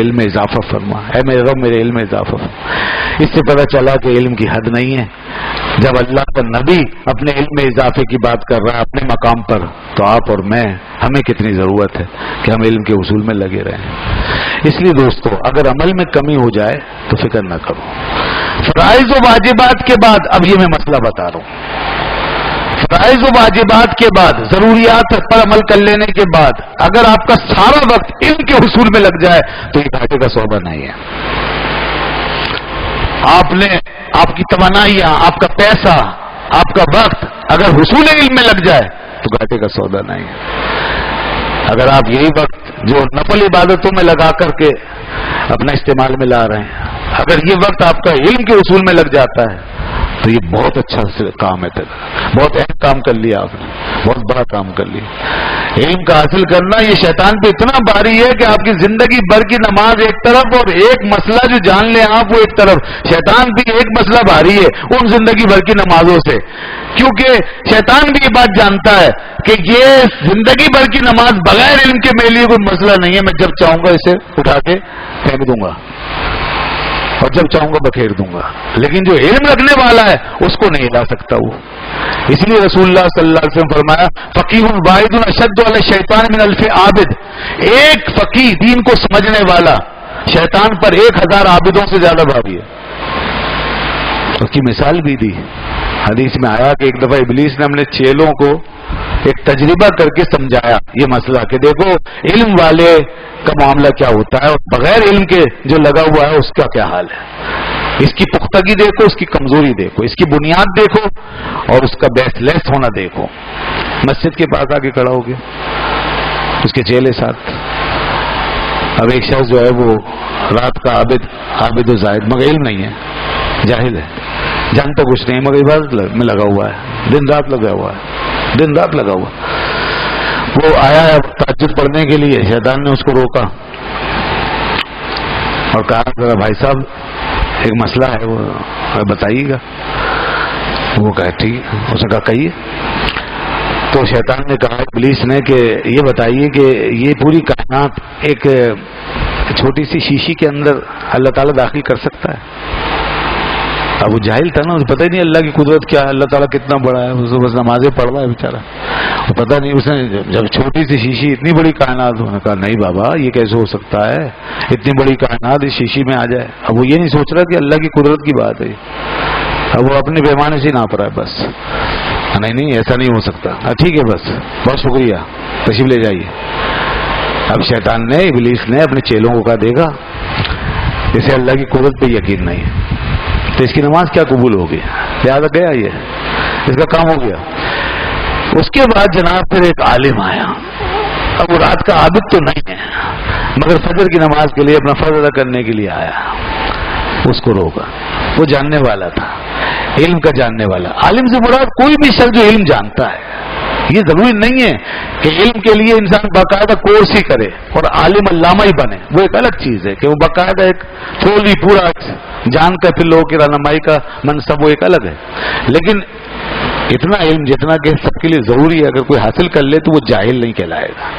علم میں اضافہ فرما، اے میرے رب میرے علم میں اضافہ فرما۔ اس سے پتہ چلا کہ علم کی حد نہیں ہے۔ جب اللہ کا نبی اپنے علم میں اضافے کی بات کر رہا ہے اپنے مقام پر، تو آپ اور میں ہمیں کتنی ضرورت ہے کہ ہم علم کے اصول میں لگے رہیں۔ اس لیے دوستو، اگر عمل میں کمی ہو جائے تو فکر نہ کرو۔ فرائض و واجبات کے بعد، اب یہ میں مسئلہ بتا رہا ہوں، فرائض و واجبات کے بعد، ضروریات پر عمل کر لینے کے بعد اگر آپ کا سارا وقت علم کے حصول میں لگ جائے تو یہ گھاٹے کا سودا نہیں ہے۔ آپ کی توانائیاں، آپ کا پیسہ، آپ کا وقت اگر حصول علم میں لگ جائے تو گھاٹے کا سودا نہیں ہے۔ اگر آپ یہی وقت جو نفل عبادتوں میں لگا کر کے اپنا استعمال میں لا رہے ہیں، اگر یہ وقت آپ کا علم کے حصول میں لگ جاتا ہے تو یہ بہت اچھا کام ہے، بہت اہم کام کر لیا آپ نے، بہت بڑا کام کر لیا۔ علم کا حاصل کرنا یہ شیطان پہ اتنا بھاری ہے کہ آپ کی زندگی بھر کی نماز ایک طرف اور ایک مسئلہ جو جان لیں آپ وہ ایک طرف، شیطان بھی ایک مسئلہ بھاری ہے ان زندگی بھر کی نمازوں سے، کیونکہ شیطان بھی یہ بات جانتا ہے کہ یہ زندگی بھر کی نماز بغیر علم کے میرے لیے کوئی مسئلہ نہیں ہے، میں جب چاہوں گا اسے اٹھا کے پھینک دوں گا اور جب چاہوں گا بکھیر دوں گا، لیکن جو علم رکھنے والا ہے اس کو نہیں ہلا سکتا وہ۔ اس لیے رسول اللہ صلی اللہ علیہ وسلم فرمایا فقیہ واحد اشد علی الشیطان من الف عابد، ایک فقیہ دین کو سمجھنے والا شیطان پر 1000 عابدوں سے زیادہ بھاری ہے۔ اس کی مثال بھی دی، حدیث میں آیا کہ ایک دفعہ ابلیس نے اپنے چیلوں کو ایک تجربہ کر کے سمجھایا یہ مسئلہ کہ دیکھو علم والے کا معاملہ کیا ہوتا ہے اور بغیر علم کے جو لگا ہوا ہے اس کا کیا حال ہے، اس کی پختگی دیکھو، اس کی کمزوری دیکھو، اس کی بنیاد دیکھو اور اس کا بیس لیس ہونا دیکھو۔ مسجد کے پاس آ کے کھڑا ہو گیا اس کے چیلے ساتھ، اب ایک شخص جو ہے وہ رات کا عابد و زاہد مگر علم نہیں ہے، جاہل ہے، جانتا کچھ نہیں مگر عبادت میں لگا ہوا ہے، دن رات لگا ہوا ہے، دن رات لگا ہوا۔ وہ آیا ہے تہجد پڑھنے کے لیے، شیطان نے اس کو روکا اور کہا ذرا بھائی صاحب ایک مسئلہ ہے وہ بتائیے گا۔ وہ کہا ٹھیک، اس نے کہا کہیے۔ تو شیطان نے کہا ابلیس نے کہ یہ بتائیے کہ یہ پوری کائنات ایک چھوٹی سی شیشی کے اندر اللہ تعالیٰ داخل کر سکتا ہے؟ اب وہ جاہل تھا نا، اسے پتہ ہی نہیں اللہ کی قدرت کیا ہے، اللہ تعالیٰ کتنا بڑا ہے، اسے بس نمازیں پڑھ رہا ہے بیچارہ، وہ پتہ نہیں۔ اس نے جب چھوٹی سی شیشی اتنی بڑی کائنات، انہوں نے کہا نہیں بابا یہ کیسے ہو سکتا ہے، اتنی بڑی کائنات اس شیشی میں آ جائے۔ اب وہ یہ نہیں سوچ رہا کہ اللہ کی قدرت کی بات ہے، اب وہ اپنے پیمانے سے ناپ رہا ہے بس، نہیں ایسا نہیں ہو سکتا، ٹھیک ہے بس بہت شکریہ تشریف لے جائیے۔ اب شیطان نے ابلیس نے اپنے چیلوں کو کہا دیکھا اسے اللہ کی قدرت پہ یقین نہیں ہے تو اس کی نماز کیا قبول ہوگی، لہٰذا گیا یہ، اس کا کام ہو گیا۔ اس کے بعد جناب پھر ایک عالم آیا، اب وہ رات کا عابد تو نہیں ہے مگر فجر کی نماز کے لیے اپنا فرض ادا کرنے کے لیے آیا، اس کو روکا، وہ جاننے والا تھا، علم کا جاننے والا۔ عالم سے مراد کوئی بھی شخص جو علم جانتا ہے، یہ ضروری نہیں ہے کہ علم کے لیے انسان باقاعدہ کورس ہی کرے اور عالم علامہ ہی بنے، وہ ایک الگ چیز ہے کہ وہ باقاعدہ ایک تھوڑی پورا جان کر پھر لوگوں کی رہنمائی کا منصب وہ ایک الگ ہے، لیکن اتنا علم جتنا کہ سب کے لیے ضروری ہے اگر کوئی حاصل کر لے تو وہ جاہل نہیں کہلائے گا،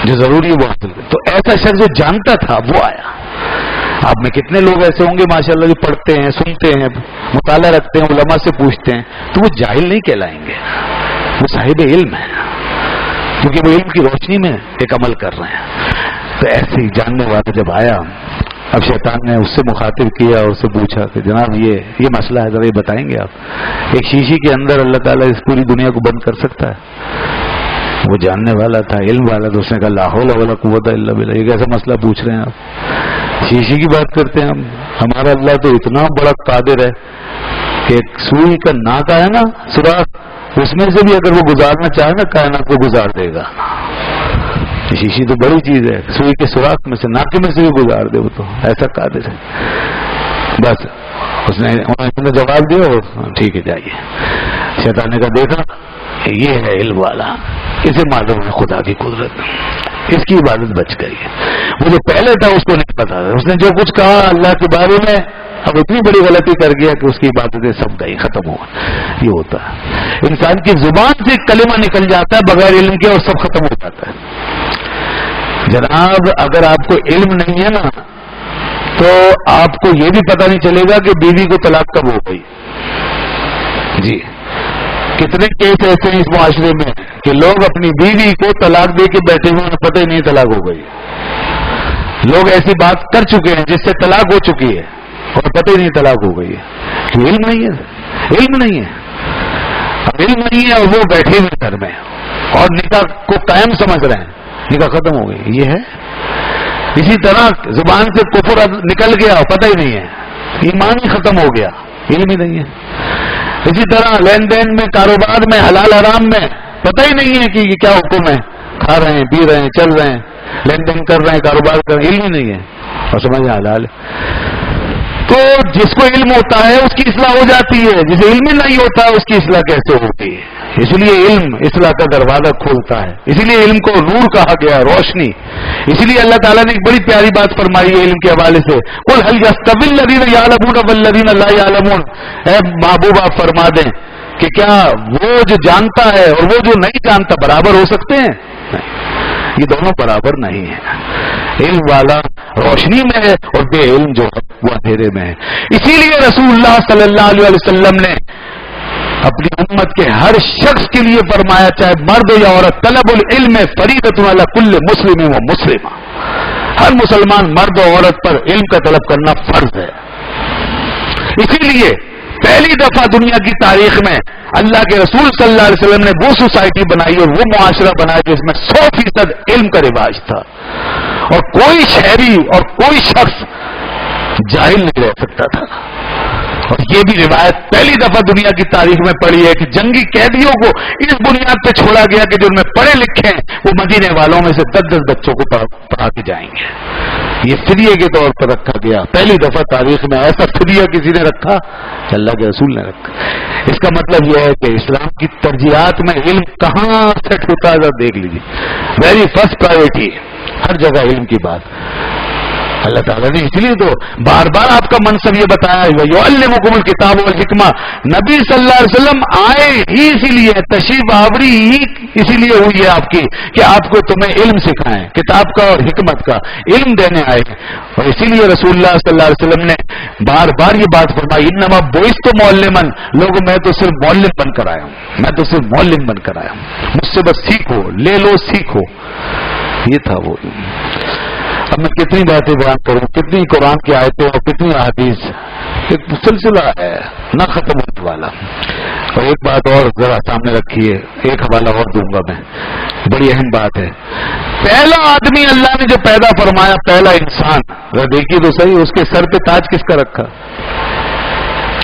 جو ضروری ہے وہ حاصل کرے۔ تو ایسا شخص جو جانتا تھا وہ آیا۔ آپ میں کتنے لوگ ایسے ہوں گے ماشاءاللہ جو پڑھتے ہیں، سنتے ہیں، مطالعہ رکھتے ہیں، علماء سے پوچھتے ہیں، تو وہ جاہل نہیں کہلائیں گے، وہ صاحب علم ہے، کیونکہ وہ علم کی روشنی میں ایک عمل کر رہے ہیں۔ تو ایسے ہی جاننے والا جب آیا، اب شیطان نے اس سے مخاطب کیا اور اس سے پوچھا کہ جناب یہ مسئلہ ہے، ذرا یہ بتائیں گے آپ، ایک شیشی کے اندر اللہ تعالیٰ اس پوری دنیا کو بند کر سکتا ہے؟ وہ جاننے والا تھا، علم والا تھا، اس نے کہا لا حول ولا قوت الا باللہ، یہ کیسا مسئلہ پوچھ رہے ہیں آپ، شیشی کی بات کرتے ہیں ہم، ہمارا اللہ تو اتنا بڑا قادر ہے کہ ایک سوئی کا ناکا ہے نا سوراخ، اس میں سے بھی اگر وہ گزارنا چاہے نا کائنات کو گزار دے گا۔ شیشی تو بڑی چیز ہے، سوئی کے سوراخ میں سے، ناکے میں سے بھی گزار دے، وہ تو ایسا قادر ہے۔ بس اس نے جواب دیا اور ٹھیک ہے جائیے۔ شیطان نے کہا دیکھا یہ ہے علم والا، اسے معلوم ہے خدا کی قدرت، اس کی عبادت بچ گئی ہے۔ وہ جو پہلے تھا اس کو نہیں پتا تھا، اس نے جو کچھ کہا اللہ کے بارے میں اب اتنی بڑی غلطی کر گیا کہ اس کی عبادتیں سب گئی، ختم ہو گئی۔ یہ ہوتا ہے انسان کی زبان سے کلمہ نکل جاتا ہے بغیر علم کے اور سب ختم ہو جاتا ہے۔ جناب اگر آپ کو علم نہیں ہے نا تو آپ کو یہ بھی پتہ نہیں چلے گا کہ بیوی کو طلاق کب ہو گئی. جی کتنے کیس ایسے ہیں اس معاشرے میں کہ لوگ اپنی بیوی کو طلاق دے کے بیٹھے ہوئے انہیں پتہ ہی نہیں طلاق ہو گئی. لوگ ایسی بات کر چکے ہیں جس سے طلاق ہو چکی ہے اور پتہ ہی نہیں طلاق ہو گئی ہے. علم نہیں ہے، علم نہیں ہے. اب علم نہیں ہے اور وہ بیٹھے ہوئے گھر میں اور نکاح کو قائم سمجھ رہے ہیں، نکاح ختم ہو گئی. یہ ہے اسی طرح زبان سے کفر نکل گیا اور پتہ ہی نہیں ہے، ایمان ہی ختم ہو گیا، علم ہی نہیں ہے. اسی طرح لین دین میں، کاروبار میں، حلال حرام میں پتہ ہی نہیں ہے کہ یہ کیا حکم ہے. کھا رہے ہیں، پی رہے ہیں، چل رہے ہیں، لین دین کر رہے ہیں، کاروبار کر رہے ہیں، علم ہی نہیں ہے اور سمجھ حلال ہے. تو جس کو علم ہوتا ہے اس کی اصلاح ہو جاتی ہے، جسے علم ہی نہیں ہوتا اس کی اصلاح کیسے ہوتی ہے؟ اس لیے علم اصلاح کا دروازہ کھولتا ہے. اسی لیے علم کو نور کہا گیا، روشنی. اسی لیے اللہ تعالیٰ نے ایک بڑی پیاری بات فرمائی ہے علم کے حوالے سے، قل هل يستوي الذين يعلمون والذين لا يعلمون. اے محبوب آپ فرما دیں کہ کیا وہ جو جانتا ہے اور وہ جو نہیں جانتا برابر ہو سکتے ہیں؟ یہ دونوں برابر نہیں ہیں. علم والا روشنی میں ہے اور بے علم جو ہے وہ اندھیرے میں ہے. اسی لیے رسول اللہ صلی اللہ علیہ وسلم نے اپنی امت کے ہر شخص کے لیے فرمایا، چاہے مرد یا عورت، طلب العلم فریضۃ علی کل مسلم و مسلمہ. ہر مسلمان مرد و عورت پر علم کا طلب کرنا فرض ہے. اسی لیے پہلی دفعہ دنیا کی تاریخ میں اللہ کے رسول صلی اللہ علیہ وسلم نے وہ سوسائٹی بنائی اور وہ معاشرہ بنایا جس میں 100% علم کا رواج تھا اور کوئی شہری اور کوئی شخص جاہل نہیں رہ سکتا تھا. اور یہ بھی روایت پہلی دفعہ دنیا کی تاریخ میں پڑھی ہے کہ جنگی قیدیوں کو اس بنیاد پہ چھوڑا گیا کہ جو ان میں پڑھے لکھے ہیں وہ مدینے والوں میں سے 10 بچوں کو پڑھا کے جائیں گے. یہ فدیے کے طور پر رکھا گیا. پہلی دفعہ تاریخ میں ایسا فدیہ کسی نے رکھا، اللہ کے رسول نے رکھا. اس کا مطلب یہ ہے کہ اسلام کی ترجیحات میں علم کہاں سیٹ ہوتا ہے دیکھ لیجیے. ویری فرسٹ پرائیورٹی، ہر جگہ علم کی بات. اللہ تعالیٰ نے اس لیے تو بار بار آپ کا منصب یہ بتایا ہے، یعلمکم الکتاب والحکمہ. نبی صلی اللہ علیہ وسلم آئے ہی اسی لیے، تشریف آوری ہی اسی لیے ہوئی ہے آپ کی کہ آپ کو تمہیں علم سکھائیں، کتاب کا اور حکمت کا علم دینے آئے ہیں. اور اسی لیے رسول اللہ صلی اللہ علیہ وسلم نے بار بار یہ بات فرمائی، انما بعثت معلما. لوگوں میں تو صرف معلم بن کر آیا ہوں، میں تو صرف معلم بن کر آیا ہوں، مجھ سے بس سیکھو، لے لو، سیکھو. یہ تھا وہ. اب میں کتنی باتیں بیان کروں، کتنی قرآن کی آیتیں اور کتنی احادیث، ایک سلسلہ ہے نہ ختم ہونے والا. اور ایک بات اور ذرا سامنے رکھیے، ایک حوالہ اور دوں گا میں، بڑی اہم بات ہے. پہلا آدمی اللہ نے جو پیدا فرمایا، پہلا انسان، ذرا دیکھیے تو صحیح، اس کے سر پہ تاج کس کا رکھا؟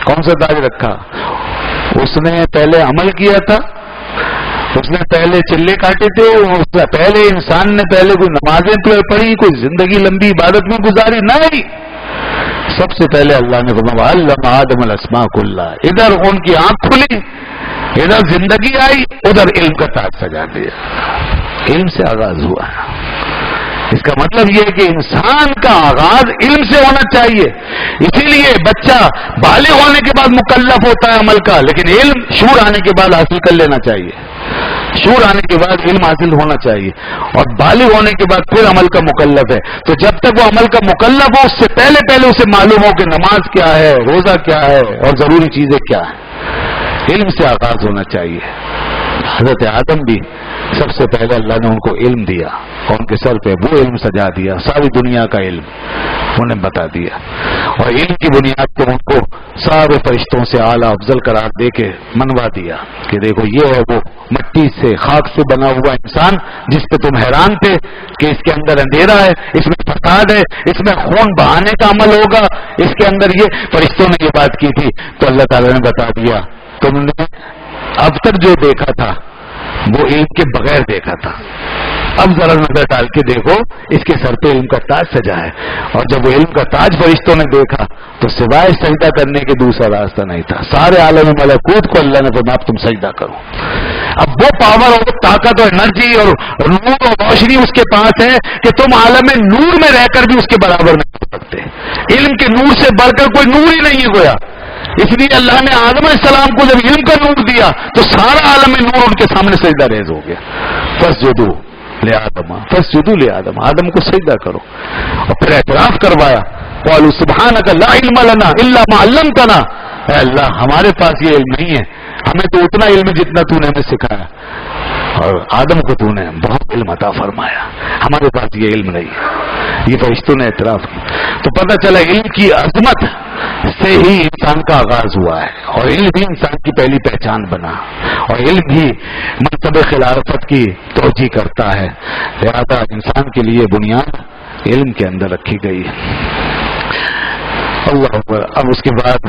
کون سا تاج رکھا؟ اس نے پہلے عمل کیا تھا، اس نے پہلے چلے کاٹے تھے، پہلے انسان نے پہلے کوئی نمازیں پڑھی، کوئی زندگی لمبی عبادت میں گزاری؟ نہیں. سب سے پہلے اللہ نے فرمایا علم آدم الاسماء کلھا. ادھر ان کی آنکھ کھلی، ادھر زندگی آئی، ادھر علم کا تاج سجا دیا. علم سے آغاز ہوا. اس کا مطلب یہ ہے کہ انسان کا آغاز علم سے ہونا چاہیے. اسی لیے بچہ بالغ ہونے کے بعد مکلف ہوتا ہے عمل کا، لیکن علم شعور آنے کے بعد حاصل کر لینا چاہیے. شعور آنے کے بعد علم حاصل ہونا چاہیے اور بالغ ہونے کے بعد پھر عمل کا مکلف ہے. تو جب تک وہ عمل کا مکلف ہو، اس سے پہلے اسے معلوم ہو کہ نماز کیا ہے، روزہ کیا ہے اور ضروری چیزیں کیا ہیں. علم سے آغاز ہونا چاہیے. حضرت آدم بھی سب سے پہلے اللہ نے ان کو علم دیا اور ان کے سر پہ وہ علم سجا دیا، ساری دنیا کا علم انہیں بتا دیا. اور علم کی بنیاد پہ ان کو سارے فرشتوں سے اعلیٰ افضل قرار دے کے منوا دیا کہ دیکھو یہ ہے وہ مٹی سے، خاک سے بنا ہوا انسان جس پہ تم حیران تھے کہ اس کے اندر اندھیرا ہے، اس میں فساد ہے، اس میں خون بہانے کا عمل ہوگا، اس کے اندر یہ. فرشتوں نے یہ بات کی تھی تو اللہ تعالیٰ نے بتا دیا تم نے اب تک جو دیکھا تھا وہ علم کے بغیر دیکھا تھا. اب ذرا نظر ڈال کے دیکھو، اس کے سر پہ علم کا تاج سجا ہے. اور جب وہ علم کا تاج فرشتوں نے دیکھا تو سوائے سجدہ کرنے کے دوسرا راستہ نہیں تھا. سارے عالم ملکوت کو اللہ نے فرمایا تم سجدہ کرو. اب وہ پاور اور طاقت اور انرجی اور نور اور روشنی اس کے پاس ہے کہ تم عالم نور میں رہ کر بھی اس کے برابر نہیں ہو سکتے. علم کے نور سے بڑھ کر کوئی نور ہی نہیں ہے گویا. اس لیے اللہ نے آدم علیہ السلام کو جب علم کا نور دیا تو سارا عالم نور ان کے سامنے سجدہ ریز ہو گیا. فسجدوا لآدم فاسجدوا لآدم، آدم کو سجدہ کرو، اور پھر اعتراف کروایا قالوا سبحانک لا علم لنا الا ما علمتنا، اے اللہ ہمارے پاس یہ علم نہیں ہے، ہمیں تو اتنا علم جتنا تو نے ہمیں سکھایا، اور آدم کو تو نے بہت علم عطا فرمایا، ہمارے پاس یہ علم نہیں ہے۔ یہ فرشتوں نے اعتراف کیا تو پتہ چلا علم کی عظمت سے ہی انسان کا آغاز ہوا ہے، اور علم بھی انسان کی پہلی پہچان بنا، اور علم بھی مرتبہ خلافت کی توجیہ کرتا ہے، لہذا انسان کے لیے بنیاد علم کے اندر رکھی گئی ہے۔ اللہ اکبر۔ اب اس کے بعد